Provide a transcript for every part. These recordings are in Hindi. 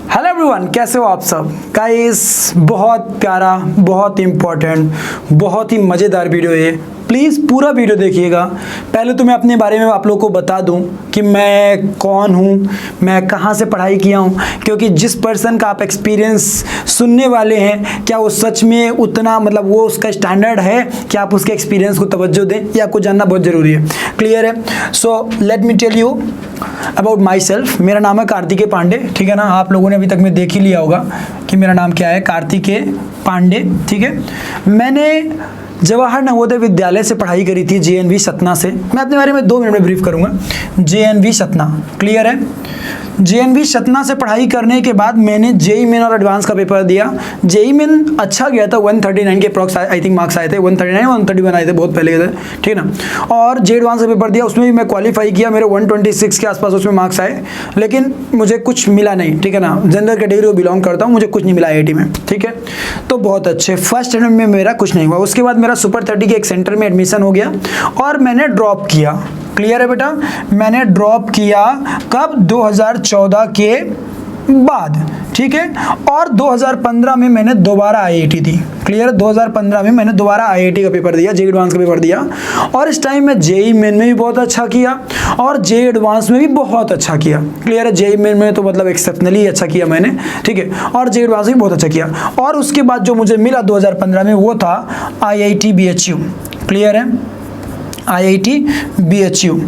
हेलो एवरीवन, कैसे हो आप सब गाइस। बहुत प्यारा, बहुत इम्पोर्टेंट, बहुत ही मज़ेदार वीडियो है। प्लीज़ पूरा वीडियो देखिएगा। पहले तो मैं अपने बारे में आप लोगों को बता दूं कि मैं कौन हूं, मैं कहां से पढ़ाई किया हूं, क्योंकि जिस पर्सन का आप एक्सपीरियंस सुनने वाले हैं क्या वो सच में उतना मतलब वो उसका स्टैंडर्ड है कि आप उसके एक्सपीरियंस को तवज्जो दें, ये आपको जानना बहुत ज़रूरी है। क्लियर है? So let me tell you about myself. मेरा नाम है कार्तिकेय पांडे, ठीक है ना। आप लोगों ने अभी तक में देख ही लिया होगा कि मेरा नाम क्या है, कार्तिकेय पांडे, ठीक है। मैंने जवाहर नवोदय विद्यालय से पढ़ाई करी थी, JNV सतना से। मैं अपने बारे में 2 मिनट में ब्रीफ करूंगा। JNV सतना, क्लियर है। JNV सतना से पढ़ाई करने के बाद मैंने JEE मेन और एडवांस का पेपर दिया। JEE मेन अच्छा गया था, 139 के अप्रॉक्स आई थिंक मार्क्स आए थे, 139 131 आए थे, बहुत पहले के थे, ठीक है ना। और JEE एडवांस का पेपर दिया, उसमें भी मैं क्वालिफाई किया, मेरे 126 के आसपास उसमें मार्क्स आए, लेकिन मुझे कुछ मिला नहीं, ठीक है ना। जनरल कैटेगरी को बिलोंग करता हूँ, मुझे कुछ नहीं मिला IIT में, ठीक है। तो बहुत अच्छे, फर्स्ट अटेम्प्ट में मेरा कुछ नहीं हुआ। उसके बाद मेरा सुपर 30 के एक सेंटर में एडमिशन हो गया और मैंने ड्रॉप किया। क्लियर है बेटा? मैंने ड्रॉप किया कब? 2014 के बाद, ठीक है। और 2015 में मैंने दोबारा IIT दी। क्लियर? 2015 में मैंने दोबारा IIT का पेपर दिया, JEE एडवांस का पेपर दिया, और इस टाइम मैं JEE मेन में भी बहुत अच्छा किया और JEE एडवांस में भी बहुत अच्छा किया। क्लियर है? JEE मेन में तो मतलब एक्सेप्शनली अच्छा किया मैंने, ठीक है, और JEE एडवांस में भी बहुत अच्छा किया। और उसके बाद जो मुझे मिला 2015 में वो था IIT BHU। क्लियर है? IIT BHU।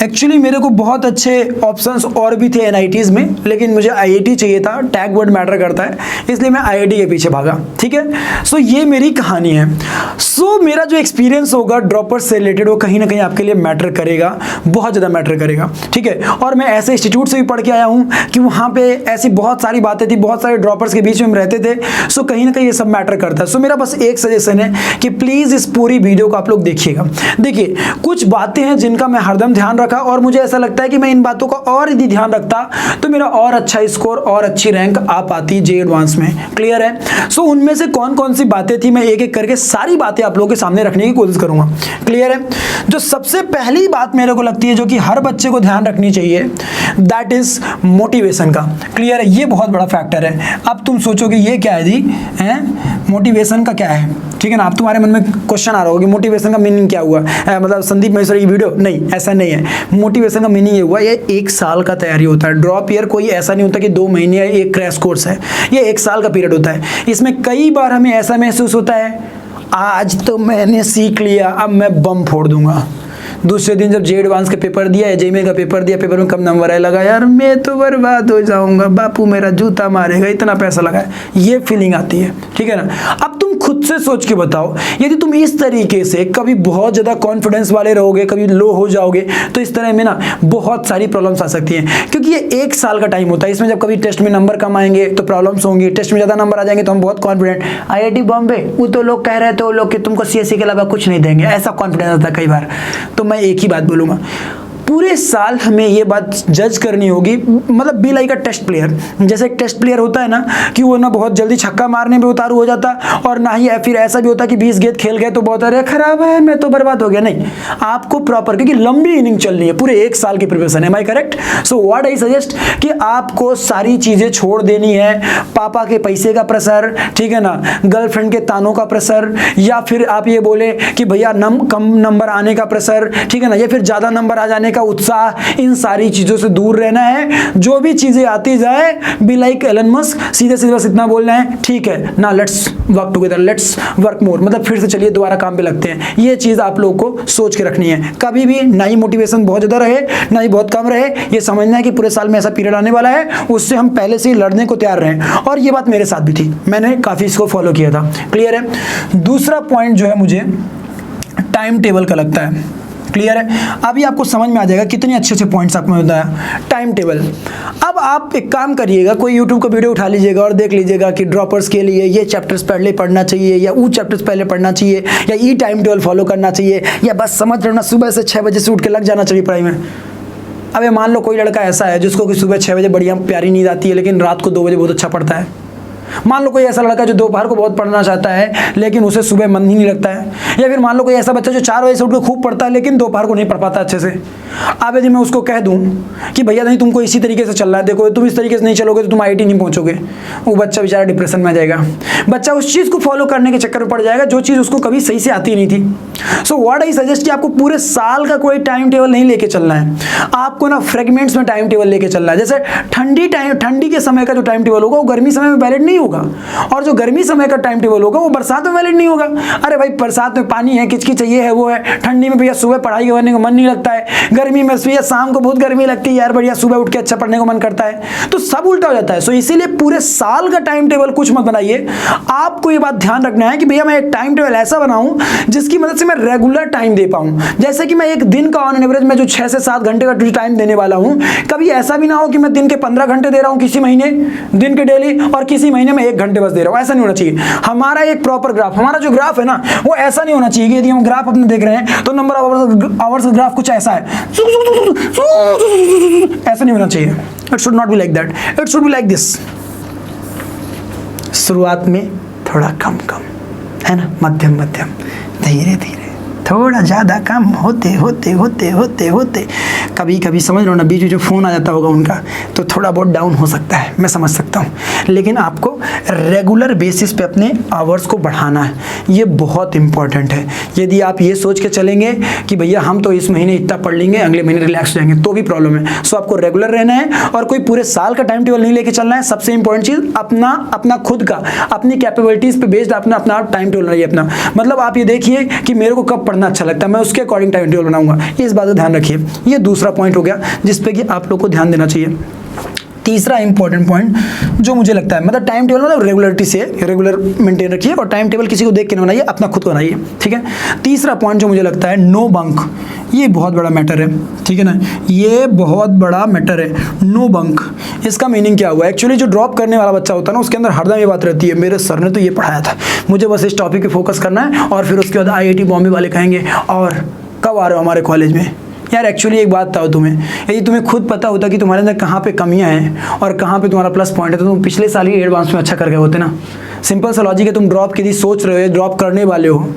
एक्चुअली मेरे को बहुत अच्छे ऑप्शंस और भी थे NITs में, लेकिन मुझे IIT चाहिए था, टैग वर्ड मैटर करता है, इसलिए मैं IIT के पीछे भागा, ठीक है। सो ये मेरी कहानी है। सो मेरा जो एक्सपीरियंस होगा ड्रॉपर्स से रिलेटेड वो कहीं ना कहीं आपके लिए मैटर करेगा, बहुत ज़्यादा मैटर करेगा, ठीक है। और मैं ऐसे इंस्टीट्यूट से भी पढ़ के आया हूँ कि वहाँ पे ऐसी बहुत सारी बातें थी, बहुत सारे ड्रॉपर्स के बीच में हम रहते थे। सो कहीं ना कहीं ये सब मैटर करता है। सो मेरा बस एक सजेशन है कि प्लीज़ इस पूरी वीडियो को आप लोग देखिएगा। देखिए, कुछ बातें हैं जिनका मैं हरदम ध्यान रखा और मुझे ऐसा लगता है कि मैं इन बातों का और यदि ध्यान रखता तो मेरा और अच्छा स्कोर और अच्छी रैंक आ पाती JEE एडवांस में। क्लियर है? सो उनमें से कौन कौन सी बातें थी मैं एक एक करके सारी बातें आप लोगों के सामने रखने की कोशिश करूंगा। क्लियर है? जो सबसे पहली बात मेरे को लगती है जो कि हर बच्चे को ध्यान रखनी चाहिए, दैट इज मोटिवेशन का। क्लियर है? ये बहुत बड़ा फैक्टर है। अब तुम सोचोगे ये क्या है जी, है मोटिवेशन का क्या है, ठीक है ना। अब तुम्हारे मन में क्वेश्चन आ रहा होगा कि मोटिवेशन का मीनिंग क्या हुआ, मतलब संदीप महेश्वरी की वीडियो? नहीं, ऐसा नहीं है। मोटिवेशन का मीनिंग ये हुआ, ये 1 साल का तैयारी होता है। ड्रॉप ईयर कोई ऐसा नहीं होता कि 2 महीने या एक क्रैश कोर्स है, ये 1 साल का पीरियड होता है। इसमें कई बार हमें ऐसा महसूस होता है आज तो मैंने सीख लिया, अब मैं बम फोड़ दूंगा। दूसरे दिन जब JEE एडवांस का पेपर दिया या JEE मेन का पेपर दिया, पेपर में कम नंबर आए, लगा यार मैं तो बर्बाद हो जाऊंगा, बापू मेरा जूता मारेगा, इतना पैसा लगाया, ये फीलिंग आती है, ठीक है ना। अब तुम खुद से सोच के बताओ, यदि तुम इस तरीके से कभी बहुत ज़्यादा कॉन्फिडेंस वाले रहोगे, कभी लो हो जाओगे, तो इस तरह में ना बहुत सारी प्रॉब्लम्स आ सकती हैं, क्योंकि ये 1 साल का टाइम होता है। इसमें जब कभी टेस्ट में नंबर कम आएंगे तो प्रॉब्लम्स होंगी, टेस्ट में ज़्यादा नंबर आ जाएंगे तो हम बहुत कॉन्फिडेंट, IIT बॉम्बे वो तो लोग कह रहे थे वो लोग कि तुमको CSE के अलावा कुछ नहीं देंगे, ऐसा कॉन्फिडेंस आता है कई बार। तो मैं एक ही बात बोलूँगा, पूरे साल हमें ये बात जज करनी होगी, मतलब be like a test player. जैसे एक टेस्ट प्लेयर होता है ना कि वो ना बहुत जल्दी छक्का मारने में उतारू हो जाता, और ना ही फिर ऐसा भी होता है कि 20 गेंद खेल गए तो बहुत अरे खराब है मैं तो बर्बाद हो गया। नहीं, आपको प्रॉपर, क्योंकि लंबी इनिंग चल रही है, पूरे 1 साल की प्रिपरेशन है। Am I correct? So what I suggest कि आपको सारी चीजें छोड़ देनी है। पापा के पैसे का प्रेशर, ठीक है ना, गर्लफ्रेंड के तानों का प्रेशर, या फिर आप ये बोले कि भैया कम नंबर आने का प्रेशर, ठीक है ना, या फिर ज्यादा नंबर आ जाने का उत्साह, इन सारी चीजों से दूर रहना है। जो भी चीजें आती जाए, बी लाइक एलन मस्क, सीधे सीधे बस इतना बोलना है, ठीक है ना, let's work together, let's work more, मतलब फिर से चलिए दोबारा काम पे लगते हैं। ये चीज आप लोगों को सोच के रखनी है। कभी भी ना ही मोटिवेशन बहुत ज्यादा रहे ना ही बहुत कम रहे, ये समझना है कि पूरे साल में ऐसा पीरियड आने वाला है, उससे हम पहले से ही लड़ने को तैयार रहें। और ये बात मेरे साथ भी थी, मैंने काफी इसको फॉलो किया था। क्लियर है? दूसरा पॉइंट जो है मुझे टाइम टेबल का लगता है। क्लियर है? अभी आपको समझ में आ जाएगा कितने अच्छे अच्छे पॉइंट्स आपको बताया। टाइम टेबल, अब आप एक काम करिएगा, कोई यूट्यूब का वीडियो उठा लीजिएगा और देख लीजिएगा कि ड्रॉपर्स के लिए ये चैप्टर्स पहले पढ़ना चाहिए या वो चैप्टर्स पहले पढ़ना चाहिए या ये टाइम टेबल फॉलो करना चाहिए, या बस समझ लेना सुबह से 6 बजे से उठ के लग जाना चाहिए पढ़ाई में। अब ये मान लो कोई लड़का ऐसा है जिसको कि सुबह 6 बजे बढ़िया प्यारी नींद आती है, लेकिन रात को 2 बजे बहुत अच्छा पढ़ता है, मान लो कोई ऐसा लड़का जो दोपहर को बहुत पढ़ना चाहता है लेकिन उसे सुबह मन ही नहीं लगता है, या फिर मान लो कोई ऐसा बच्चा जो 4 बजे से उठ के खूब पढ़ता है लेकिन दोपहर को नहीं पढ़ पाता अच्छे से। अब यदि मैं उसको कह दूं कि भैया नहीं तुमको इसी तरीके से चलना है, देखो तुम इस तरीके से नहीं चलोगे तो तुम IIT नहीं पहुंचोगे, वो बच्चा बेचारा डिप्रेशन में आ जाएगा। बच्चा उस चीज़ को फॉलो करने के चक्कर में पड़ जाएगा जो चीज़ उसको कभी सही से आती नहीं थी। सो व्हाट आई सजेस्ट कि आपको पूरे साल का कोई टाइम टेबल नहीं लेके चलना है, आपको ना फ्रेगमेंट्स में टाइम टेबल लेके चलना है। जैसे ठंडी के समय का जो टाइम टेबल होगा वो गर्मी समय में वैलिड नहीं होगा, और जो गर्मी समय का टाइम टेबल होगा वो बरसात में वैलिड नहीं होगा। अरे भाई बरसात में पानी है, किचकिच चाहिए है, वो है। ठंडी में भैया सुबह पढ़ाई करने को मन नहीं लगता है, गर्मी में भैया शाम को बहुत गर्मी लगती है यार, बढ़िया सुबह उठ के अच्छा पढ़ने को मन करता है, तो सब उल्टा हो जाता है। सो इसीलिए पूरे साल का टाइम टेबल कुछ मत बनाइए। आपको ये बात ध्यान रखना है कि भैया मैं एक टाइम टेबल ऐसा बनाऊं जिसकी मदद से मैं रेगुलर टाइम दे पाऊं। जैसे कि मैं एक दिन का ऑन एवरेज में जो 6 से 7 घंटे का टाइम देने वाला हूं, कभी ऐसा भी ना हो कि मैं दिन के 15 घंटे दे रहा हूं किसी महीने दिन के डेली, और किसी महीने में 1 घंटे बस दे रहा हूं। ऐसा नहीं होना चाहिए। हमारा एक प्रॉपर ग्राफ, हमारा जो ग्राफ है ना वो ऐसा नहीं होना चाहिए कि यदि हम ग्राफ अपने देख रहे हैं तो नंबर ऑफ आवर्स ग्राफ कुछ ऐसा है, ऐसा नहीं होना चाहिए। It should not be like that, it should be like this. शुरुआत में थोड़ा कम कम है ना, मध्यम मध्यम, धीरे धीरे, थोड़ा ज़्यादा कम होते होते होते होते होते कभी कभी समझ लो ना बीच में जो फ़ोन आ जाता होगा उनका, तो थोड़ा बहुत डाउन हो सकता है, मैं समझ सकता हूँ। लेकिन आपको रेगुलर बेसिस पे अपने आवर्स को बढ़ाना है, ये बहुत इंपॉर्टेंट है। यदि आप ये सोच के चलेंगे कि भैया हम तो इस महीने इतना पढ़ लेंगे अगले महीने रिलैक्स हो जाएंगे, तो भी प्रॉब्लम है। सो आपको रेगुलर रहना है और कोई पूरे साल का टाइम टेबल नहीं लेके चलना है। सबसे इंपॉर्टेंट चीज़ अपना खुद का, अपनी कैपेबिलिटीज़ पे बेस्ड अपना टाइम टेबल रहिए अपना। मतलब आप ये देखिए कि मेरे को कब पढ़ना अच्छा लगता है, मैं उसके अकॉर्डिंग टाइम टेबल बनाऊंगा। इस बात का ध्यान रखिए। ये दूसरा पॉइंट हो गया जिस पे कि आप लोग को ध्यान देना चाहिए। तीसरा इंपॉर्टेंट पॉइंट जो मुझे लगता है, मतलब टाइम टेबल मतलब रेगुलरिटी से रेगुलर मेंटेन रखिए, और टाइम टेबल किसी को देख के नहीं बनाइए, अपना खुद बनाइए, ठीक है। तीसरा पॉइंट जो मुझे लगता है, नो बंक। ये बहुत बड़ा मैटर है, ठीक है ना, ये बहुत बड़ा मैटर है, नो बंक। इसका मीनिंग क्या हुआ? एक्चुअली जो ड्रॉप करने वाला बच्चा होता है ना, उसके अंदर हरदम ये बात रहती है, मेरे सर ने तो ये पढ़ाया था, मुझे बस इस टॉपिक पे फोकस करना है, और फिर उसके बाद IIT बॉम्बे वाले कहेंगे और कब आ रहे हो हमारे कॉलेज में। यार एक्चुअली एक बात बताओ तुम्हें, यदि तुम्हें खुद पता होता कि तुम्हारे अंदर कहाँ पे कमियां हैं और कहाँ पे तुम्हारा प्लस पॉइंट है, तो तुम पिछले साल ही एडवांस में अच्छा कर गए होते ना। सिंपल सा लॉजिक है, तुम ड्रॉप की सोच रहे हो, ड्रॉप करने वाले हो।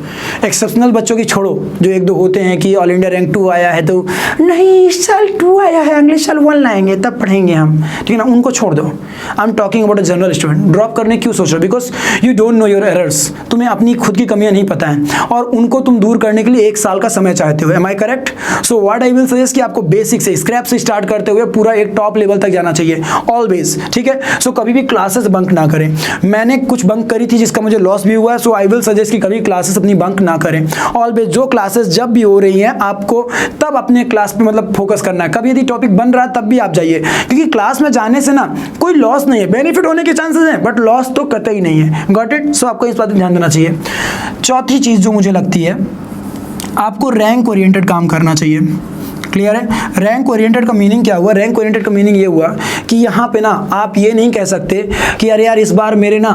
एक्सेप्शनल बच्चों की छोड़ो, जो 1-2 होते हैं कि ऑल इंडिया रैंक 2 आया है तो नहीं इस साल 2 आया है, अगले साल 1 लाएंगे तब पढ़ेंगे हम, ठीक है ना, उनको छोड़ दो। I am talking about a general student. Drop करने क्यों सोच रहे हो? Because you don't know your errors, तुम्हें अपनी खुद की कमियां नहीं पता है, और उनको तुम दूर करने के लिए 1 साल का समय चाहते हो। Am I correct? So what I will suggest कि आपको बेसिक से, स्क्रैप से स्टार्ट करते हुए पूरा एक टॉप लेवल तक जाना चाहिए ऑलवेज, ठीक है। सो कभी भी क्लासेस बंक ना करें। मैंने कुछ बंक करी थी जिसका मुझे लॉस भी हुआ है, सो आई विल सजेस्ट कि कभी क्लासेस अपनी बंक ना करें। ऑलवेज जो क्लासेस जब भी हो रही हैं आपको तब अपने क्लास पे मतलब फोकस करना है। कभी यदि टॉपिक बन रहा है तब भी आप जाइए, क्योंकि क्लास में जाने से ना कोई लॉस नहीं है, बेनिफिट होने के चांसेस हैं बट लॉस तो कतई नहीं है। Got it? सो आपको इस बात पर ध्यान देना चाहिए। चौथी चीज जो मुझे लगती है, आपको रैंक ओरिएंटेड काम करना चाहिए। क्लियर है? रैंक ओरिएंटेड का मीनिंग क्या हुआ? रैंक ओरिएंटेड का मीनिंग ये हुआ कि यहाँ पे ना आप ये नहीं कह सकते कि अरे यार इस बार मेरे ना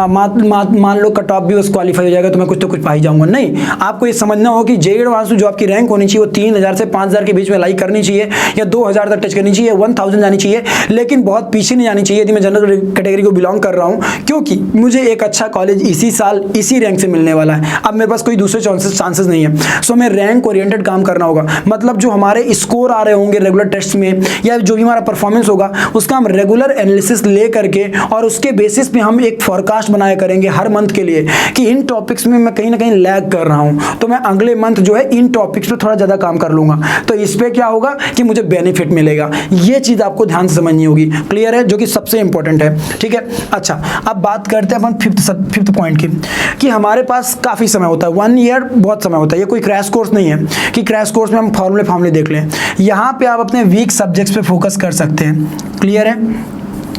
मान लो कट ऑफ भी उस क्वालिफाई हो जाएगा तो मैं कुछ तो कुछ पा ही जाऊंगा। नहीं, आपको ये समझना हो कि जेईई एडवांस जो आपकी रैंक होनी चाहिए वो 3000 से 5000 के बीच में लाइक करनी चाहिए, या 2000 तक टच करनी चाहिए, 1000 जानी चाहिए, लेकिन बहुत पीछे नहीं जानी चाहिए यदि मैं जनरल कैटेगरी को बिलोंग कर रहा हूँ, क्योंकि मुझे एक अच्छा कॉलेज इसी साल इसी रैंक से मिलने वाला है। अब मेरे पास कोई दूसरे चांसेस नहीं है। सो हमें रैंक ओरिएंटेड काम करना होगा। मतलब जो हमारे स्कोर आ रहे होंगे रेगुलर टेस्ट में, या जो भी हमारा परफॉर्मेंस होगा उसका हम रेगुलर एनालिसिस ले करके और उसके बेसिस पे हम एक फोरकास्ट बनाया करेंगे हर मंथ के लिए कि इन टॉपिक्स में मैं कहीं ना कहीं लैग कर रहा हूं, तो मैं अगले मंथ जो है इन टॉपिक्स पे थोड़ा ज्यादा काम कर लूंगा, तो इस पे क्या होगा कि मुझे बेनिफिट मिलेगा। ये चीज आपको ध्यान से समझनी होगी। क्लियर है? जो कि सबसे इंपॉर्टेंट है, ठीक है। अच्छा, अब बात करते हैं अपन फिफ्थ पॉइंट की, कि हमारे पास काफी समय होता है, 1 ईयर बहुत समय होता है। ये कोई क्रैश कोर्स नहीं है कि क्रैश कोर्स में हम फॉर्मूले देख लें। यहाँ पे आप अपने वीक सब्जेक्ट्स पे फोकस कर सकते हैं। क्लियर है?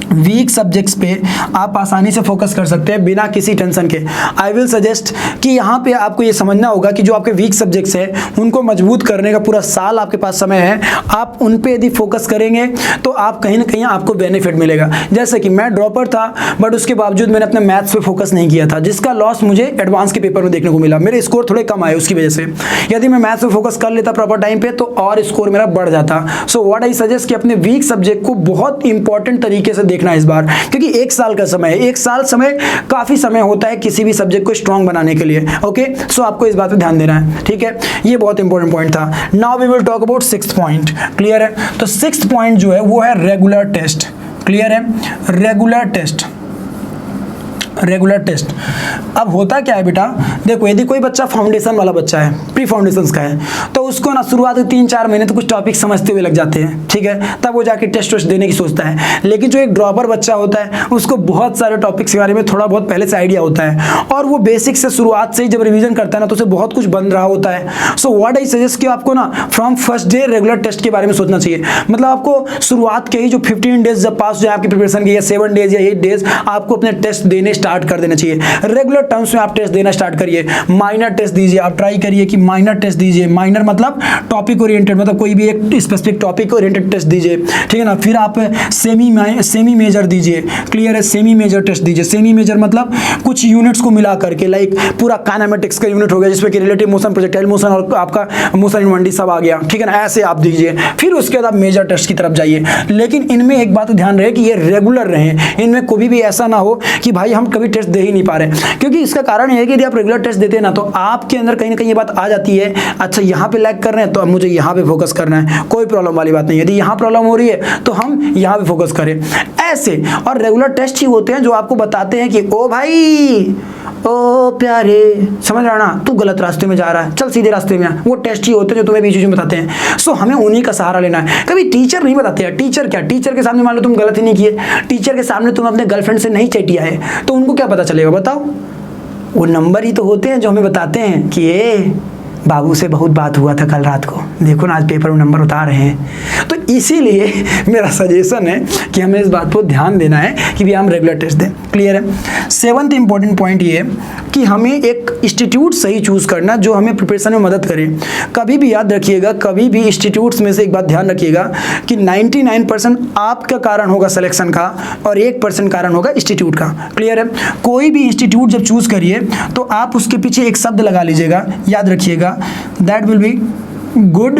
वीक सब्जेक्ट्स पे आप आसानी से फोकस कर सकते हैं बिना किसी टेंशन के। आई विल सजेस्ट कि यहाँ पे आपको ये समझना होगा कि जो आपके वीक सब्जेक्ट्स हैं उनको मजबूत करने का पूरा साल आपके पास समय है। आप उन पे यदि फोकस करेंगे तो आप कहीं ना कहीं आपको बेनिफिट मिलेगा। जैसे कि मैं ड्रॉपर था बट उसके बावजूद मैंने अपने मैथ्स पे फोकस नहीं किया था, जिसका लॉस मुझे एडवांस के पेपर में देखने को मिला। मेरे स्कोर थोड़े कम आए उसकी वजह से। यदि मैं मैथ्स पे फोकस कर लेता प्रॉपर टाइम पे तो और स्कोर मेरा बढ़ जाता। सो व्हाट आई सजेस्ट कि अपने वीक सब्जेक्ट को बहुत इंपॉर्टेंट तरीके से देखना इस बार, क्योंकि 1 साल का समय है। 1 साल समय काफ़ी समय होता है किसी भी सब्जेक्ट को स्ट्रॉन्ग बनाने के लिए। ओके, सो आपको इस बात पे ध्यान देना है, ठीक है। ये बहुत इंपॉर्टेंट पॉइंट था। Now we will talk about 6th point. Clear है? तो 6th पॉइंट जो है वो है रेगुलर टेस्ट। क्लियर है? Regular test, regular test. अब होता क्या है बेटा, देखो यदि कोई बच्चा फाउंडेशन वाला बच्चा है, प्री फाउंडेशंस का है, तो उसको ना शुरुआत के 3-4 महीने तो कुछ टॉपिक समझते हुए लग जाते हैं, ठीक है, तब वो जाके टेस्ट वेस्ट देने की सोचता है। लेकिन जो एक ड्रॉपर बच्चा होता है उसको बहुत सारे टॉपिक्स के बारे में थोड़ा बहुत पहले से आइडिया होता है, और वो बेसिक से शुरुआत से ही जब रिविजन करता है ना तो उसे बहुत कुछ बन रहा होता है। सो व्हाट आई सजेस्ट कि आपको ना from first day regular test के बारे में सोचना चाहिए। मतलब आपको शुरुआत के ही जो 15 डेज जब पास हो जाए आपकी प्रिपरेशन की, या 7 डेज या 8 डेज, आपको अपने टेस्ट देने स्टार्ट कर देना चाहिए। रेगुलर टर्म्स में आप टेस्ट देना स्टार्ट करिए। माइनर टेस्ट दीजिए, आप ट्राई करिए कि माइनर टेस्ट दीजिए। माइनर मतलब टॉपिक ओरिएंटेड, मतलब कोई भी एक स्पेसिफिक टॉपिक ओरिएंटेड टेस्ट दीजिए, ठीक है ना। फिर आप सेमी मेजर दीजिए। क्लियर है? सेमी मेजर टेस्ट दीजिए। सेमी मेजर मतलब कुछ यूनिट्स को मिला करके, लाइक पूरा काइनेमेटिक्स का यूनिट हो गया जिसमें कि रिलेटिव मोशन, प्रोजेक्टाइल मोशन और आपका मोशन इन 1D सब आ गया, ठीक है ना। ऐसे आप दीजिए, फिर उसके बाद आप मेजर टेस्ट की तरफ जाइए। लेकिन इनमें एक बात ध्यान रहे कि ये रेगुलर रहे, इनमें कभी भी ऐसा ना हो कि भाई हम कभी टेस्ट दे ही नहीं पा रहे। क्योंकि इसका कारण है कि यदि आप रेगुलर टेस्ट देते हैं ना तो आपके अंदर कहीं ना कहीं ये बात आ जाती है, अच्छा यहाँ पे लैग कर रहे हैं तो अब मुझे यहाँ पे फोकस करना है, कोई प्रॉब्लम वाली बात नहीं। यदि यहाँ प्रॉब्लम हो रही है तो हम यहाँ पे फोकस करें, ऐसे। और रेगुलर टेस्ट ही होते हैं जो आपको बताते हैं कि ओ भाई, ओ प्यारे, समझ रहा ना, तू गलत रास्ते में जा रहा है, चल सीधे रास्ते में आ। वो टेस्ट ही होते हैं जो तुम्हें बीच में बताते हैं। सो हमें उन्हीं का सहारा लेना है। कभी टीचर नहीं बताते हैं। टीचर क्या, टीचर के सामने मान लो तुम गलत ही नहीं किए, टीचर के सामने तुम अपने गर्लफ्रेंड से नहीं चैटिया है, तो उनको क्या पता चलेगा बताओ? वो नंबर ही तो होते हैं जो हमें बताते हैं कि ये बाबू से बहुत बात हुआ था कल रात को, देखो ना आज पेपर में नंबर उतार रहे हैं। तो इसीलिए मेरा सजेशन है कि हमें इस बात पर ध्यान देना है कि भी हम रेगुलर टेस्ट दें। क्लियर है? 7th इंपॉर्टेंट पॉइंट ये कि हमें एक इंस्टीट्यूट सही चूज करना जो हमें प्रिपरेशन में मदद करे। कभी भी याद रखिएगा, कभी भी इंस्टीट्यूट्स में से एक बात ध्यान रखिएगा कि 99% आपका कारण होगा सिलेक्शन का और 1% कारण होगा इंस्टीट्यूट का। क्लियर है? कोई भी इंस्टीट्यूट जब चूज करिए तो आप उसके पीछे एक शब्द लगा लीजिएगा, याद रखिएगा, that will be good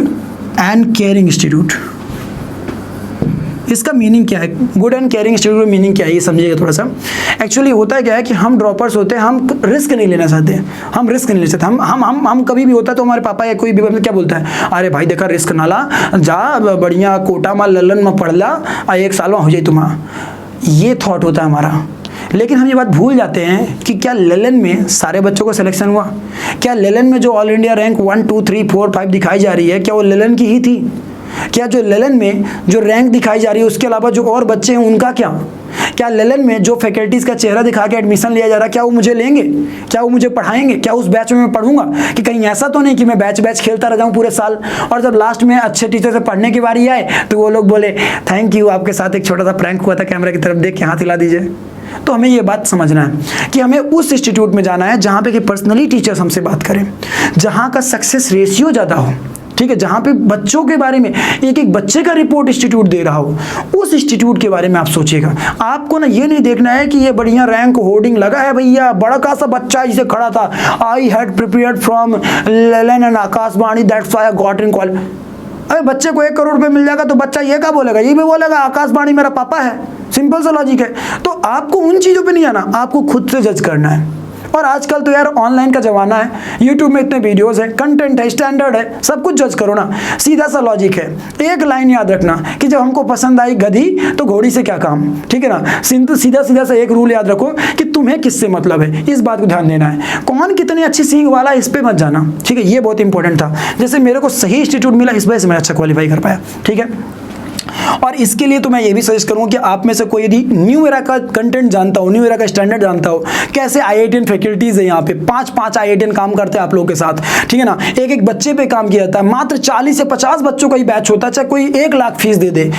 and caring institute. इसका मीनिंग क्या है? गुड एंड केयरिंग इंस्टीट्यूट का मीनिंग क्या है ये समझिएगा थोड़ा सा। एक्चुअली होता क्या है कि हम ड्रॉपर्स होते हैं, हम रिस्क नहीं लेना चाहते, हम रिस्क नहीं ले सकते। हम कभी भी होता है तो हमारे पापा या कोई भी क्या बोलता है, अरे भाई देखा रिस्क ना ला, जा बढ़िया कोटा में ललन में पढ़ ला, 1 साल में हो जाए तुम्हारा। ये थॉट होता है हमारा। लेकिन हम ये बात भूल जाते हैं कि क्या ललन में सारे बच्चों को सिलेक्शन हुआ? क्या ललन में जो ऑल इंडिया रैंक 1 2 3 4 5 दिखाई जा रही है, क्या वो ललन की ही थी? क्या जो ललन में जो रैंक दिखाई जा रही है उसके अलावा जो और बच्चे हैं उनका क्या? क्या ललन में जो फैकल्टीज का चेहरा दिखा के एडमिशन लिया जा रहा है, क्या वो मुझे लेंगे? क्या वो मुझे पढ़ाएंगे? क्या उस बैच में मैं पढ़ूंगा? कि कहीं ऐसा तो नहीं कि मैं बैच खेलता रह जाऊं पूरे साल और जब लास्ट में अच्छे टीचर से पढ़ने की बारी आए तो वो लोग बोले थैंक यू, आपके साथ एक छोटा सा प्रैंक हुआ था, कैमरा की तरफ देख के हाथ हिला दीजिए। तो हमें ये बात समझना है कि हमें उस इंस्टीट्यूट में जाना है जहाँ पे कि पर्सनली टीचर्स हमसे बात करें, जहाँ का सक्सेस रेशियो ज़्यादा हो, ठीक है, जहाँ पे बच्चों के बारे में एक बच्चे का रिपोर्ट इंस्टीट्यूट दे रहा हो, उस इंस्टीट्यूट के बारे में आप सोचिएगा। आपको ना ये नहीं देखना है कि ये बढ़िया रैंक होर्डिंग लगा है भैया, बड़ा का सा बच्चा इसे खड़ा था, I had prepared from Lalan and Akashvani that's why I got in college. अरे बच्चे को 1 करोड़ रुपए मिल जाएगा तो बच्चा ये क्या बोलेगा? ये भी बोलेगा आकाशवाणी मेरा पापा है। सिंपल सा लॉजिक है। तो आपको उन चीज़ों पे नहीं आना, आपको खुद से जज करना है। और आजकल तो यार ऑनलाइन का जमाना है, यूट्यूब में इतने वीडियोस है, कंटेंट है, स्टैंडर्ड है, सब कुछ जज करो ना। सीधा सा लॉजिक है। एक लाइन याद रखना कि जब हमको पसंद आई गधी तो घोड़ी से क्या काम, ठीक है ना। सीधा सा एक रूल याद रखो कि तुम्हें किससे मतलब है, इस बात को ध्यान देना है। कौन कितनी अच्छी सींग वाला इस पे मत जाना, ठीक है, ये बहुत इंपॉर्टेंट था। जैसे मेरे को सही इंस्टीट्यूट मिला, इस वजह से मैं अच्छा क्वालिफाई कर पाया, ठीक है। और इसके लिए तो मैं ये भी सजेस्ट करूंगा कि आप में से कोई यदि न्यू एरा का कंटेंट जानता हो, न्यू एरा का स्टैंडर्ड जानता हो, कैसे IITian फैकल्टीज है यहाँ पे, 5 IITian काम करते हैं आप लोगों के साथ, ठीक है ना। एक बच्चे पे काम किया जाता है, मात्र 40 से 50 बच्चों का ही बैच होता है, चाहे कोई 1 लाख फीस दे दे,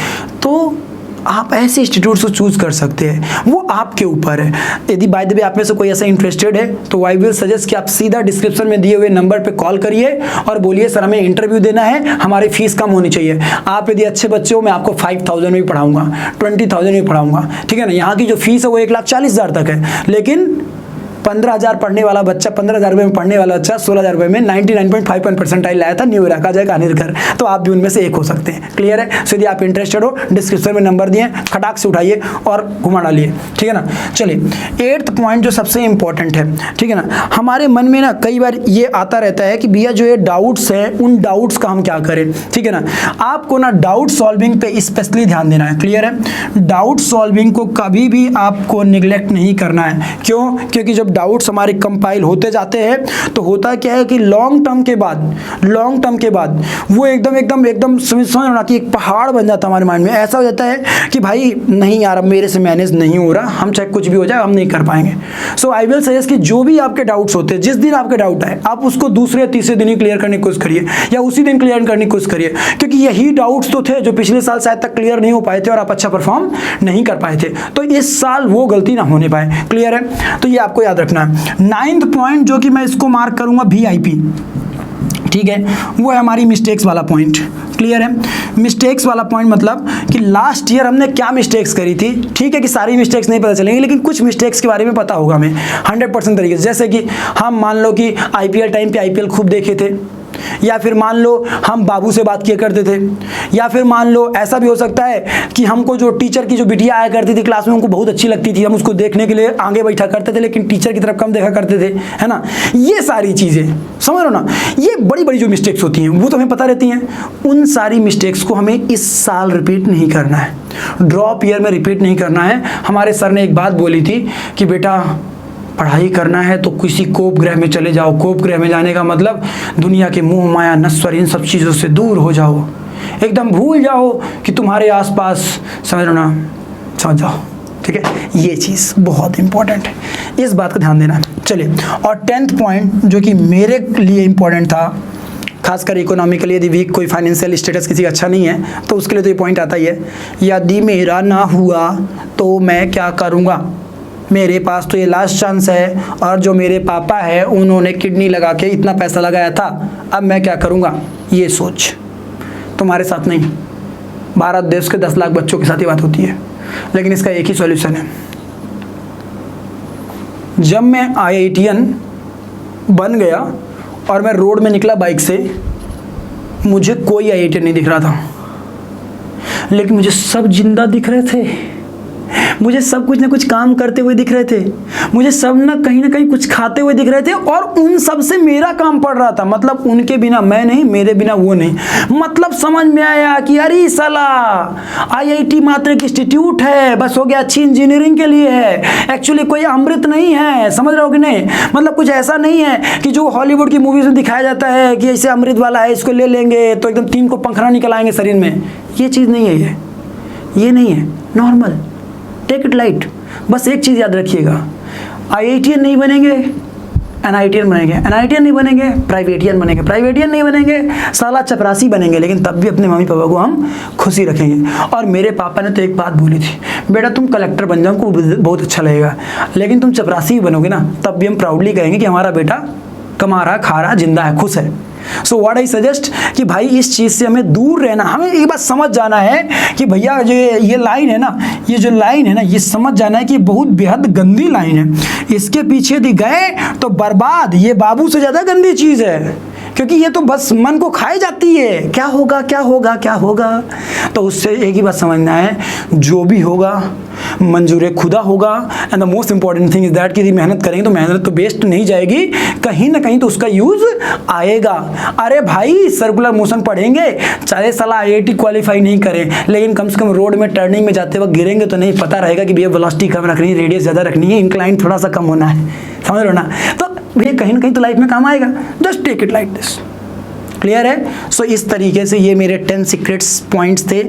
तो आप ऐसे इंस्टीट्यूट को चूज कर सकते हैं, वो आपके ऊपर है। यदि बाय द वे आप में से कोई ऐसा इंटरेस्टेड है तो आई विल सजेस्ट कि आप सीधा डिस्क्रिप्शन में दिए हुए नंबर पे कॉल करिए और बोलिए सर हमें इंटरव्यू देना है, हमारी फीस कम होनी चाहिए। आप यदि अच्छे बच्चे हो मैं आपको 5,000 में भी पढ़ाऊंगा, 20,000 में भी पढ़ाऊंगा, ठीक है ना। यहाँ की जो फीस है वो 1,40,000 तक है, लेकिन 15,000 पढ़ने वाला बच्चा, 15,000 रुपये में पढ़ने वाला बच्चा 16,000 रुपये में 99.51 परसेंटाइल लाया था न्यू इरा का, जय कानिरकर। तो आप भी उनमें से एक हो सकते हैं। क्लियर है? सो यदि आप इंटरेस्टेड हो, डिस्क्रिप्शन में नंबर दिए, खटाक से उठाइए और घुमा डालिए। ठीक है ना? चलिए 8th पॉइंट जो सबसे इंपॉर्टेंट है, ठीक है ना, हमारे मन में ना कई बार ये आता रहता है कि भैया जो ये डाउट्स है, उन डाउट्स का हम क्या करें। ठीक है ना? आपको ना डाउट सॉल्विंग पे स्पेशली ध्यान देना है। क्लियर है? डाउट सॉल्विंग को कभी भी आपको निगलेक्ट नहीं करना है। क्यों? क्योंकि जब डाउट्स हमारे कंपाइल होते जाते हैं तो होता क्या है कि लॉन्ग टर्म के बाद वो एकदम समझना कि एक पहाड़ बन जाता है हमारे माइंड में। ऐसा हो जाता है कि भाई नहीं यार, अब मेरे से मैनेज नहीं हो रहा, हम चाहे कुछ भी हो जाए हम नहीं कर पाएंगे। सो आई विल सजेस्ट कि जो भी आपके डाउट्स होते हैं, जिस दिन आपके डाउट आए, आप उसको दूसरे या तीसरे दिन ही क्लियर करने की कोशिश करिए, या उसी दिन क्लियर करने की कोशिश करिए, क्योंकि यही डाउट्स तो थे जो पिछले साल शायद तक क्लियर नहीं हो पाए थे और आप अच्छा परफॉर्म नहीं कर पाए थे। तो इस साल वो गलती ना होने पाए। क्लियर है? तो ये आपको याद रखना है। 9th पॉइंट जो कि मैं इसको मार्क करूंगा VIP, ठीक है, वो है हमारी मिस्टेक्स वाला पॉइंट। क्लियर है? मिस्टेक्स वाला पॉइंट मतलब कि लास्ट ईयर हमने क्या मिस्टेक्स करी थी। ठीक है कि सारी मिस्टेक्स नहीं पता चलेंगी, लेकिन कुछ मिस्टेक्स के बारे में पता होगा हमें 100% तरीके से। जैसे कि हम मान लो कि IPL टाइम पे IPL खूब देखे थे, या फिर मान लो हम बाबू से बात किया करते थे, या फिर मान लो ऐसा भी हो सकता है कि हमको जो टीचर की जो बिटिया आया करती थी क्लास में, हमको बहुत अच्छी लगती थी, हम उसको देखने के लिए आगे बैठा करते थे, लेकिन टीचर की तरफ कम देखा करते थे, है ना। ये सारी चीज़ें समझ लो ना, ये बड़ी बड़ी जो मिस्टेक्स होती हैं वो तो हमें पता रहती हैं। उन सारी मिस्टेक्स को हमें इस साल रिपीट नहीं करना है, ड्रॉप ईयर में रिपीट नहीं करना है। हमारे सर ने एक बात बोली थी कि बेटा पढ़ाई करना है तो किसी कोप ग्रह में चले जाओ। कोप ग्रह में जाने का मतलब दुनिया के मोह माया नश्वर इन सब चीज़ों से दूर हो जाओ, एकदम भूल जाओ कि तुम्हारे आसपास, समझ लो ना, समझ जाओ। ठीक है, ये चीज़ बहुत इंपॉर्टेंट है, इस बात का ध्यान देना है। चलिए, और 10th पॉइंट जो कि मेरे लिए इंपॉर्टेंट था, खासकर इकोनॉमिकली, यदि वीक कोई फाइनेंशियल स्टेटस किसी का अच्छा नहीं है तो उसके लिए तो ये पॉइंट आता ही है, यदि मेरा ना हुआ तो मैं क्या करूँगा। मेरे पास तो ये लास्ट चांस है, और जो मेरे पापा है उन्होंने किडनी लगा के इतना पैसा लगाया था, अब मैं क्या करूँगा। ये सोच तुम्हारे साथ नहीं, भारत देश के 10 लाख बच्चों के साथ ये बात होती है। लेकिन इसका एक ही सॉल्यूशन है, जब मैं IITian बन गया और मैं रोड में निकला बाइक से, मुझे कोई IITian नहीं दिख रहा था, लेकिन मुझे सब जिंदा दिख रहे थे, मुझे सब कुछ ना कुछ काम करते हुए दिख रहे थे, मुझे सब ना कहीं कुछ खाते हुए दिख रहे थे, और उन सब से मेरा काम पड़ रहा था। मतलब उनके बिना मैं नहीं, मेरे बिना वो नहीं। मतलब समझ में आया कि अरे साला IIT मात्र एक इंस्टीट्यूट है, बस हो गया, अच्छी इंजीनियरिंग के लिए है, एक्चुअली कोई अमृत नहीं है। समझ रहे हो कि नहीं? मतलब कुछ ऐसा नहीं है कि जो हॉलीवुड की मूवीज में दिखाया जाता है कि ऐसे अमृत वाला है, इसको ले लेंगे तो एकदम 3 को पंखड़ा निकल आएंगे शरीर में। ये चीज़ नहीं है, ये नहीं है, नॉर्मल, टेक इट लाइट। बस एक चीज़ याद रखिएगा, IITian नहीं बनेंगे, NITian बनेंगे, NITian नहीं बनेंगे, प्राइवेटियन बनेंगे, प्राइवेटियन नहीं बनेंगे, साला चपरासी बनेंगे, लेकिन तब भी अपने मम्मी पापा को हम खुशी रखेंगे। और मेरे पापा ने तो एक बात बोली थी, बेटा तुम कलेक्टर बन जाओ, को बहुत अच्छा लगेगा, लेकिन तुम चपरासी भी बनोगे ना, तब भी हम प्राउडली कहेंगे कि हमारा बेटा कमा रहा, खा रहा, जिंदा है, खुश है। सो व्हाट आई सजेस्ट कि भाई इस चीज़ से हमें दूर रहना, हमें ये बात समझ जाना है कि भैया जो ये लाइन है ना, ये जो लाइन है ना, ये समझ जाना है कि बहुत बेहद गंदी लाइन है। इसके पीछे यदि गए तो बर्बाद, ये बाबू से ज़्यादा गंदी चीज़ है, क्योंकि ये तो बस मन को खाई जाती है, क्या होगा क्या होगा क्या होगा। तो उससे एक ही बात समझना है, जो भी होगा मंजूर खुदा होगा। And the most important thing is that कि मेहनत करेंगे तो मेहनत तो वेस्ट नहीं जाएगी, कहीं ना कहीं तो उसका यूज आएगा। अरे भाई सर्कुलर मोशन पढ़ेंगे, चाहे साला IIT क्वालिफाई नहीं करें, लेकिन कम से कम रोड में टर्निंग में जाते वक्त गिरेंगे तो नहीं, पता रहेगा कि भैया वेलोसिटी कम रखनी है, रेडियस ज़्यादा रखनी है, इंक्लाइन थोड़ा सा कम होना है, समझ लो ना। तो भैया कहीं ना कहीं तो लाइफ में काम आएगा, just take it like this. Clear है? सो इस तरीके से ये मेरे 10 सीक्रेट्स पॉइंट्स थे,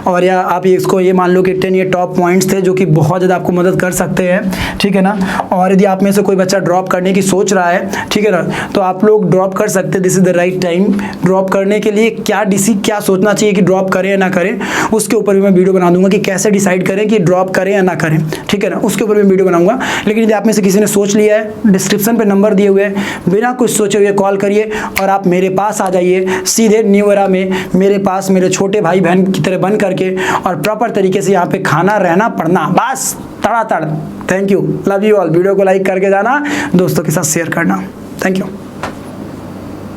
और या आप इसको ये मान लो कि 10 ये टॉप पॉइंट्स थे जो कि बहुत ज़्यादा आपको मदद कर सकते हैं। ठीक है ना? और यदि आप में से कोई बच्चा ड्रॉप करने की सोच रहा है, ठीक है ना, तो आप लोग ड्रॉप कर सकते हैं। This is the right time drop करने के लिए। क्या सोचना चाहिए कि ड्रॉप करें या ना करें, उसके ऊपर भी मैं वीडियो बना दूंगा कि कैसे डिसाइड करें कि ड्रॉप करें या ना करें। ठीक है ना? उसके ऊपर भी वीडियो बनाऊंगा। लेकिन यदि आप में से किसी ने सोच लिया है, डिस्क्रिप्शन पर नंबर दिए हुए हैं, बिना कुछ सोचे हुए कॉल करिए और आप मेरे पास आ जाइए सीधे न्यू एरा में मेरे पास मेरे छोटे भाई बहन की तरह बन करके और प्रॉपर तरीके से यहाँ पे खाना रहना पढ़ना बस तड़ातड़। Thank you, love you all. Video को लाइक करके जाना, दोस्तों के साथ शेयर करना। Thank you.